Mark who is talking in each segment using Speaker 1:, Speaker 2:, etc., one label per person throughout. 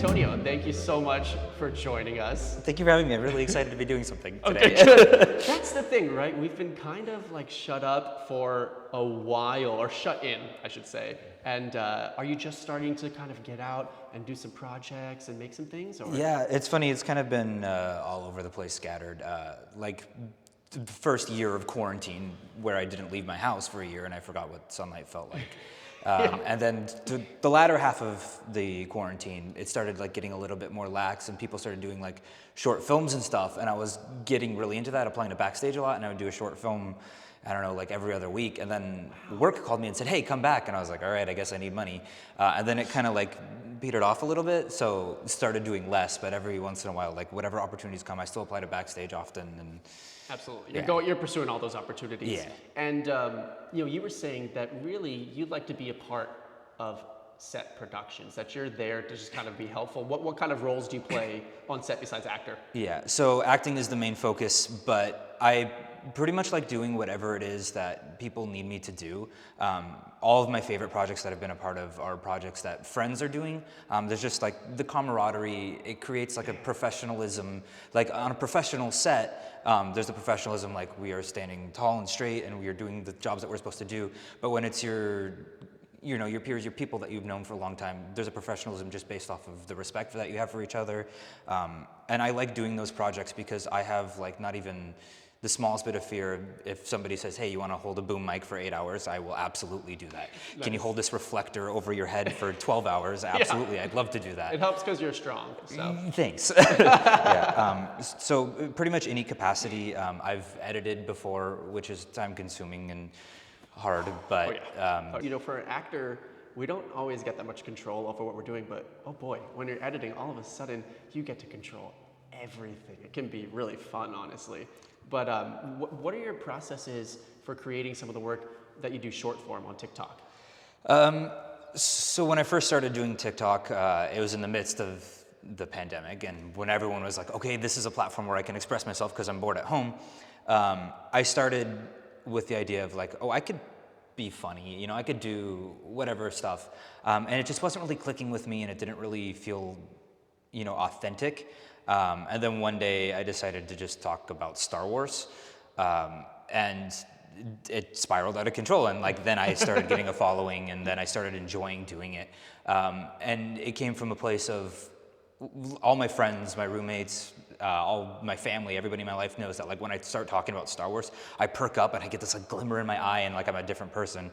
Speaker 1: Antonio, thank you so much for joining us.
Speaker 2: Thank you for having me. I'm really excited to be doing something today.
Speaker 1: Okay, good. That's the thing, right? We've been kind of like shut up for a while, or shut in, I should say. And are you just starting to kind of get out and do some projects and make some things? Or?
Speaker 2: Yeah, it's funny. It's kind of been all over the place, scattered. Like the first year of quarantine, where I didn't leave my house for a year, and I forgot what sunlight felt like. And then the latter half of the quarantine, it started like getting a little bit more lax, and people started doing like short films and stuff. And I was getting really into that, applying to Backstage a lot, and I would do a short film, I don't know, like every other week. And then work called me and said, "Hey, come back." And I was like, "All right, I guess I need money." And then it kind of like petered off a little bit, so started doing less. But every once in a while, like whatever opportunities come, I still apply to Backstage often. And
Speaker 1: absolutely,
Speaker 2: yeah.
Speaker 1: You're pursuing all those opportunities.
Speaker 2: Yeah.
Speaker 1: And you were saying that really you'd like to be a part of set productions, that you're there to just kind of be helpful. What kind of roles do you play on set besides actor?
Speaker 2: Yeah, so acting is the main focus, but I pretty much like doing whatever it is that people need me to do. All of my favorite projects that I've been a part of are projects that friends are doing. There's just like the camaraderie, it creates like a professionalism. Like on a professional set, there's a professionalism, like we are standing tall and straight and we are doing the jobs that we're supposed to do. But when it's your peers, your people that you've known for a long time, there's a professionalism just based off of the respect that you have for each other. And I like doing those projects because I have like not even the smallest bit of fear. If somebody says, "Hey, you want to hold a boom mic for 8 hours?" I will absolutely do that. Nice. Can you hold this reflector over your head for 12 hours? Absolutely, yeah. I'd love to do that.
Speaker 1: It helps because you're strong, so.
Speaker 2: Thanks. Yeah, so pretty much any capacity. I've edited before, which is time consuming and hard, but
Speaker 1: for an actor, we don't always get that much control over what we're doing, but oh boy, when you're editing, all of a sudden you get to control everything. It can be really fun, honestly. But what are your processes for creating some of the work that you do short form on TikTok?
Speaker 2: So when I first started doing TikTok, it was in the midst of the pandemic, and when everyone was like, "Okay, this is a platform where I can express myself because I'm bored at home," I started with the idea of like, oh, I could be funny, I could do whatever stuff. And it just wasn't really clicking with me, and it didn't really feel, authentic. And then one day I decided to just talk about Star Wars. And it spiraled out of control. And like, then I started getting a following, and then I started enjoying doing it. And it came from a place of all my friends, my roommates, all my family, everybody in my life knows that like when I start talking about Star Wars, I perk up and I get this like glimmer in my eye and like I'm a different person,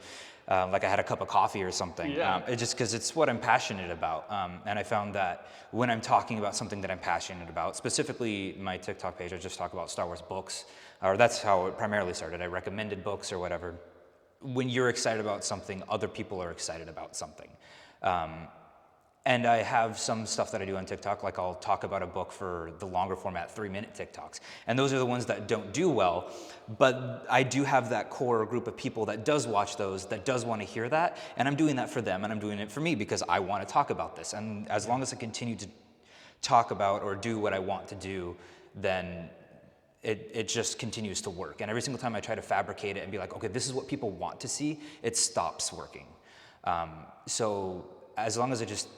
Speaker 2: like I had a cup of coffee or something.
Speaker 1: Yeah.
Speaker 2: It's just because it's what I'm passionate about. And I found that when I'm talking about something that I'm passionate about, specifically my TikTok page, I just talk about Star Wars books, or that's how it primarily started. I recommended books or whatever. When you're excited about something, other people are excited about something. And I have some stuff that I do on TikTok, like I'll talk about a book for the longer format 3-minute TikToks. And those are the ones that don't do well, but I do have that core group of people that does watch those, that does want to hear that, and I'm doing that for them, and I'm doing it for me because I want to talk about this. And as long as I continue to talk about or do what I want to do, then it just continues to work. And every single time I try to fabricate it and be like, okay, this is what people want to see, it stops working. So as long as I just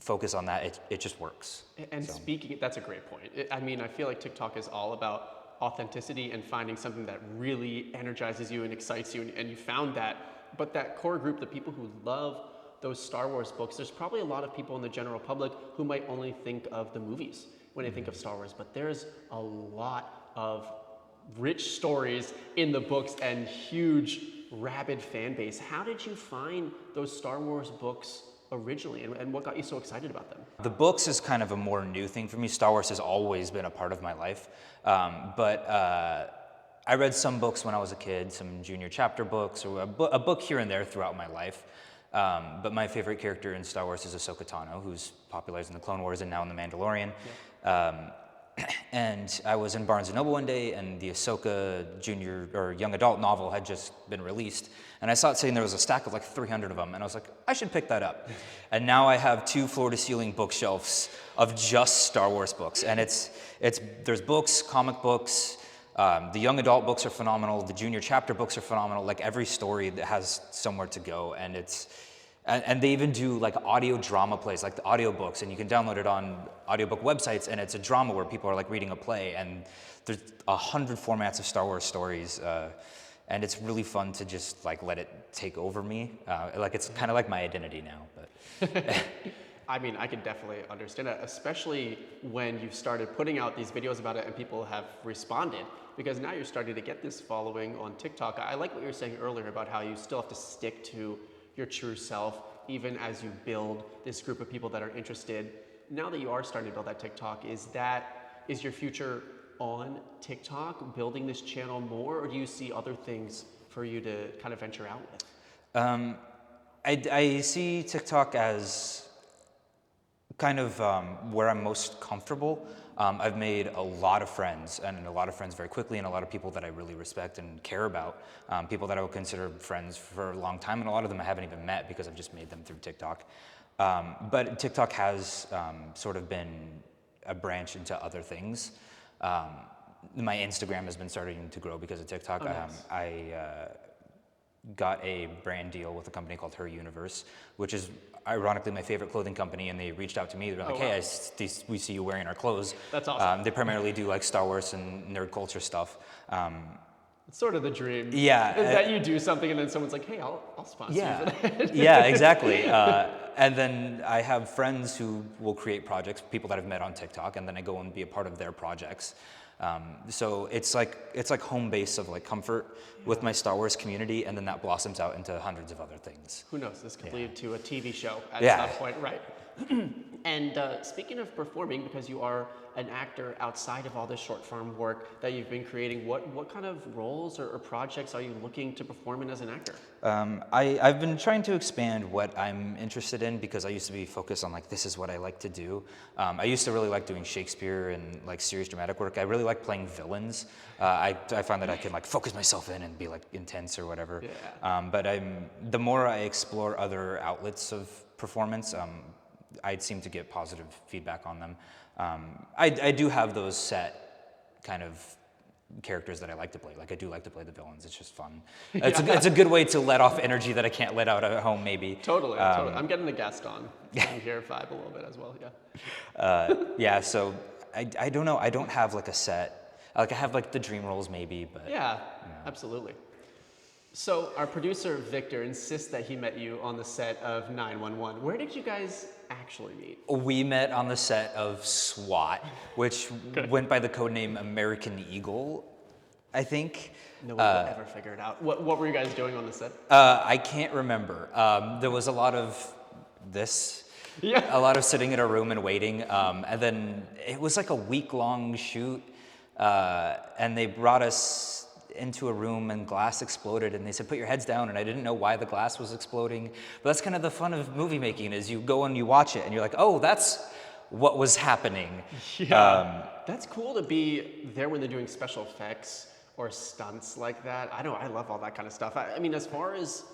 Speaker 2: focus on that, it just works.
Speaker 1: And so. Speaking, that's a great point. I feel like TikTok is all about authenticity and finding something that really energizes you and excites you, and you found that. But that core group, the people who love those Star Wars books, there's probably a lot of people in the general public who might only think of the movies when they think of Star Wars, but there's a lot of rich stories in the books and huge, rabid fan base. How did you find those Star Wars books originally, and what got you so excited about them?
Speaker 2: The books is kind of a more new thing for me. Star Wars has always been a part of my life, but I read some books when I was a kid, some junior chapter books, or a book here and there throughout my life. But my favorite character in Star Wars is Ahsoka Tano, who's popularized in the Clone Wars and now in The Mandalorian. Yeah. And I was in Barnes & Noble one day, and the Ahsoka junior or young adult novel had just been released. And I saw it saying there was a stack of like 300 of them, and I was like, I should pick that up. And now I have 2 floor-to-ceiling bookshelves of just Star Wars books. And there's books, comic books, the young adult books are phenomenal, the junior chapter books are phenomenal, like every story that has somewhere to go, and And they even do like audio drama plays, like the audiobooks, and you can download it on audiobook websites, and it's a drama where people are like reading a play, and there's 100 formats of Star Wars stories, and it's really fun to just like let it take over me. Like it's kind of like my identity now. But
Speaker 1: I mean, I can definitely understand that, especially when you've started putting out these videos about it and people have responded, because now you're starting to get this following on TikTok. I like what you were saying earlier about how you still have to stick to your true self, even as you build this group of people that are interested. Now that you are starting to build that TikTok, is your future on TikTok, building this channel more, or do you see other things for you to kind of venture out with?
Speaker 2: I see TikTok as kind of where I'm most comfortable. I've made a lot of friends, and a lot of friends very quickly, and a lot of people that I really respect and care about, people that I would consider friends for a long time, and a lot of them I haven't even met because I've just made them through TikTok. But TikTok has sort of been a branch into other things. My Instagram has been starting to grow because of TikTok.
Speaker 1: Oh, nice.
Speaker 2: I got a brand deal with a company called Her Universe, which is ironically my favorite clothing company, and they reached out to me. They're like,
Speaker 1: wow.
Speaker 2: hey, we see you wearing our clothes.
Speaker 1: That's awesome.
Speaker 2: They primarily do like Star Wars and nerd culture stuff.
Speaker 1: It's sort of the dream.
Speaker 2: Yeah.
Speaker 1: Is that you do something and then someone's like, hey, I'll sponsor you for that.
Speaker 2: Yeah, exactly. And then I have friends who will create projects, people that I've met on TikTok, and then I go and be a part of their projects. So it's like home base of like comfort with my Star Wars community, and then that blossoms out into hundreds of other things.
Speaker 1: Who knows? This could lead to a TV show at
Speaker 2: Yeah.
Speaker 1: some point, right? And speaking of performing, because you are an actor outside of all this short form work that you've been creating, what kind of roles or projects are you looking to perform in as an actor?
Speaker 2: I've been trying to expand what I'm interested in, because I used to be focused on like, this is what I like to do. I used to really like doing Shakespeare and like serious dramatic work. I really like playing villains. I find that I can like focus myself in and be like intense or whatever.
Speaker 1: Yeah.
Speaker 2: But the more I explore other outlets of performance, I seem to get positive feedback on them. I do have those set kind of characters that I like to play. Like I do like to play the villains. It's just fun. It's a good way to let off energy that I can't let out at home maybe.
Speaker 1: Totally. I'm getting the Gaston from here 5 a little bit as well. Yeah.
Speaker 2: Yeah. So I don't know. I don't have like a set. Like I have like the dream roles maybe, but
Speaker 1: Yeah, absolutely. So our producer Victor insists that he met you on the set of 911. Where did you guys actually meet?
Speaker 2: we met on the set of SWAT, which went by the codename American Eagle, I think.
Speaker 1: No one will ever figure it out. What were you guys doing on the set?
Speaker 2: I can't remember. There was a lot of this.
Speaker 1: Yeah.
Speaker 2: A lot of sitting in a room and waiting. And then it was like a week-long shoot. And they brought us into a room and glass exploded, and they said, put your heads down, and I didn't know why the glass was exploding. But that's kind of the fun of movie making, is you go and you watch it and you're like, oh, that's what was happening.
Speaker 1: Yeah. That's cool to be there when they're doing special effects or stunts like that. I know, I love all that kind of stuff. I mean, as far as,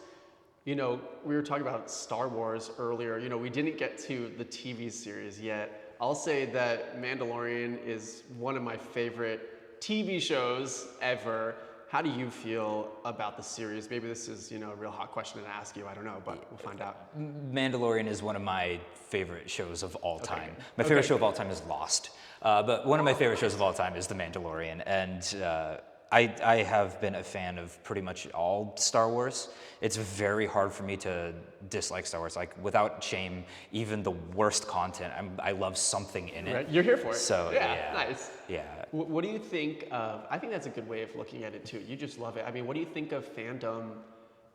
Speaker 1: we were talking about Star Wars earlier, we didn't get to the TV series yet. I'll say that Mandalorian is one of my favorite TV shows ever. How do you feel about the series? Maybe this is, a real hot question to ask you. I don't know, but we'll find out.
Speaker 2: Mandalorian is one of my favorite shows of all time.
Speaker 1: good.
Speaker 2: My favorite show of all time is Lost. But one of my favorite shows of all time is The Mandalorian. And I have been a fan of pretty much all Star Wars. It's very hard for me to dislike Star Wars. Like, without shame, even the worst content, I love something in it.
Speaker 1: Right? You're here for it.
Speaker 2: So, yeah.
Speaker 1: Nice.
Speaker 2: Yeah.
Speaker 1: What do you think of, I think that's a good way of looking at it too. You just love it. I mean, what do you think of fandom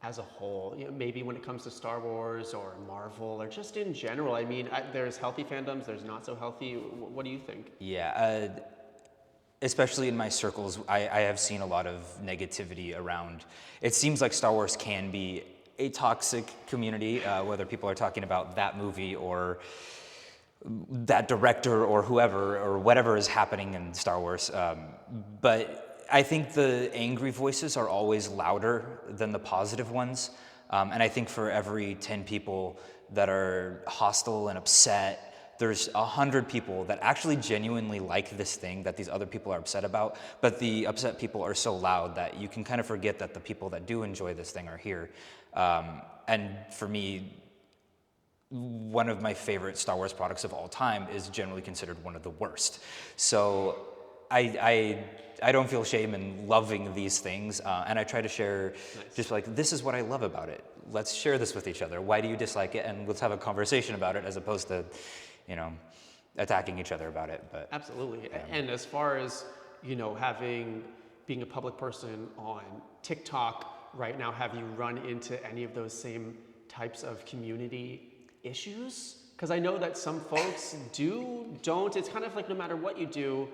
Speaker 1: as a whole? Maybe when it comes to Star Wars or Marvel or just in general. I mean, there's healthy fandoms, there's not so healthy. What do you think?
Speaker 2: Yeah. Especially in my circles, I have seen a lot of negativity around. It seems like Star Wars can be a toxic community, whether people are talking about that movie or that director or whoever or whatever is happening in Star Wars. But I think the angry voices are always louder than the positive ones. And I think for every 10 people that are hostile and upset, there's 100 people that actually genuinely like this thing that these other people are upset about, but the upset people are so loud that you can kind of forget that the people that do enjoy this thing are here. And for me, one of my favorite Star Wars products of all time is generally considered one of the worst. So I don't feel shame in loving these things, and I try to share just like, this is what I love about it. Let's share this with each other. Why do you dislike it? And let's have a conversation about it, as opposed to, you know, attacking each other about it. But
Speaker 1: Absolutely. And as far as, you know, being a public person on TikTok right now, have you run into any of those same types of community issues? Because I know that some folks don't. It's kind of like no matter what you do,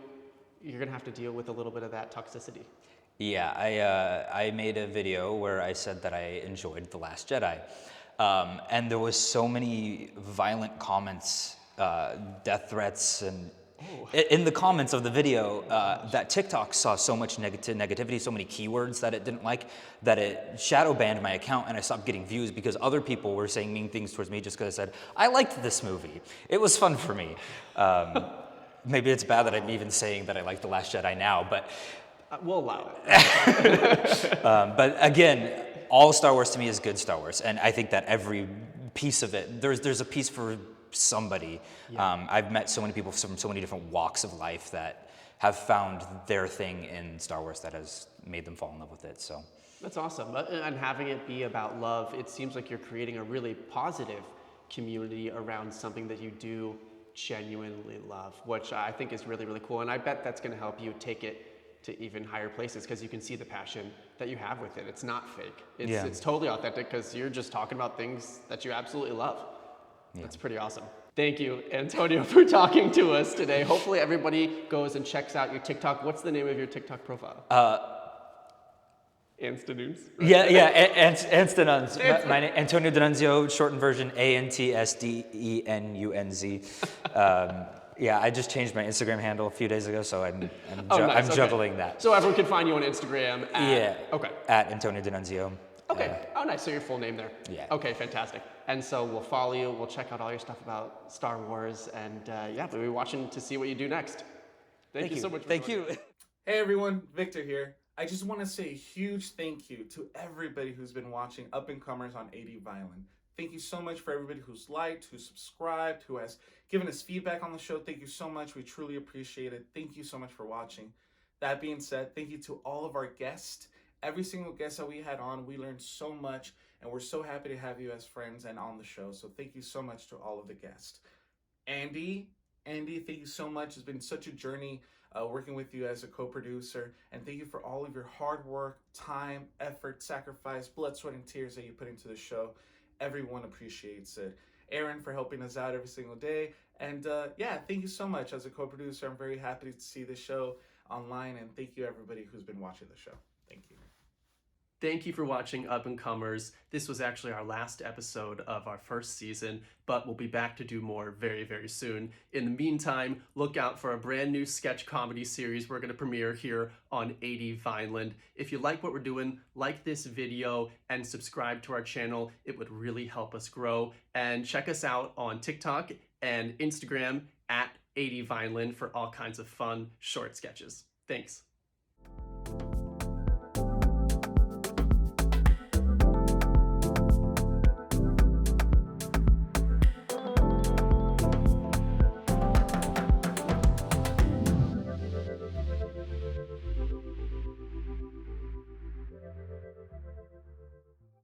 Speaker 1: you're gonna have to deal with a little bit of that toxicity.
Speaker 2: yeah, I made a video where I said that I enjoyed The Last Jedi. And there was so many violent comments, death threats, and in the comments of the video, that TikTok saw so much negativity, so many keywords that it didn't like, that it shadow banned my account, and I stopped getting views because other people were saying mean things towards me just because I said, I liked this movie. It was fun for me. Maybe it's bad that I'm even saying that I like The Last Jedi now, but
Speaker 1: We'll allow it.
Speaker 2: but again, all Star Wars to me is good Star Wars, and I think that every piece of it, there's a piece for somebody. I've met so many people from so many different walks of life that have found their thing in Star Wars that has made them fall in love with it. So
Speaker 1: That's awesome. And having it be about love, it seems like you're creating a really positive community around something that you do genuinely love, which I think is really, really cool. And I bet that's going to help you take it to even higher places, because you can see the passion that you have with it. It's not fake. It's totally authentic, because you're just talking about things that you absolutely love. That's pretty awesome. Thank you, Antonio, for talking to us today. Hopefully everybody goes and checks out your TikTok. What's the name of your TikTok profile? Anstanuns? Right?
Speaker 2: Anstanuns. My name, Antonio Nunzio, shortened version, ANTSDENUNZ. Yeah, I just changed my Instagram handle a few days ago, so I'm
Speaker 1: Nice.
Speaker 2: juggling that.
Speaker 1: So everyone can find you on Instagram at... Okay.
Speaker 2: At Antonio Nunzio.
Speaker 1: Okay. Nice. So your full name there.
Speaker 2: Yeah.
Speaker 1: Okay, fantastic. And so we'll follow you. We'll check out all your stuff about Star Wars, and we'll be watching to see what you do next. Thank you so much.
Speaker 2: Thank you.
Speaker 3: Hey everyone, Victor here. I just want to say a huge thank you to everybody who's been watching Up and Comers on 80 Violin. Thank you so much for everybody who's liked, who's subscribed, who has given us feedback on the show. Thank you so much. We truly appreciate it. Thank you so much for watching. That being said, thank you to all of our guests. Every single guest that we had on, we learned so much, and we're so happy to have you as friends and on the show. So thank you so much to all of the guests. Andy, thank you so much. It's been such a journey working with you as a co-producer, and thank you for all of your hard work, time, effort, sacrifice, blood, sweat, and tears that you put into the show. Everyone appreciates it. Erin for helping us out every single day. And thank you so much as a co-producer. I'm very happy to see the show online, and thank you everybody who's been watching the show. Thank you.
Speaker 1: Thank you for watching Up and Comers. This was actually our last episode of our first season, but we'll be back to do more very, very soon. In the meantime, look out for a brand new sketch comedy series we're going to premiere here on 80 Vineland. If you like what we're doing, like this video and subscribe to our channel. It would really help us grow. And check us out on TikTok and Instagram at 80 Vineland for all kinds of fun short sketches. Thanks.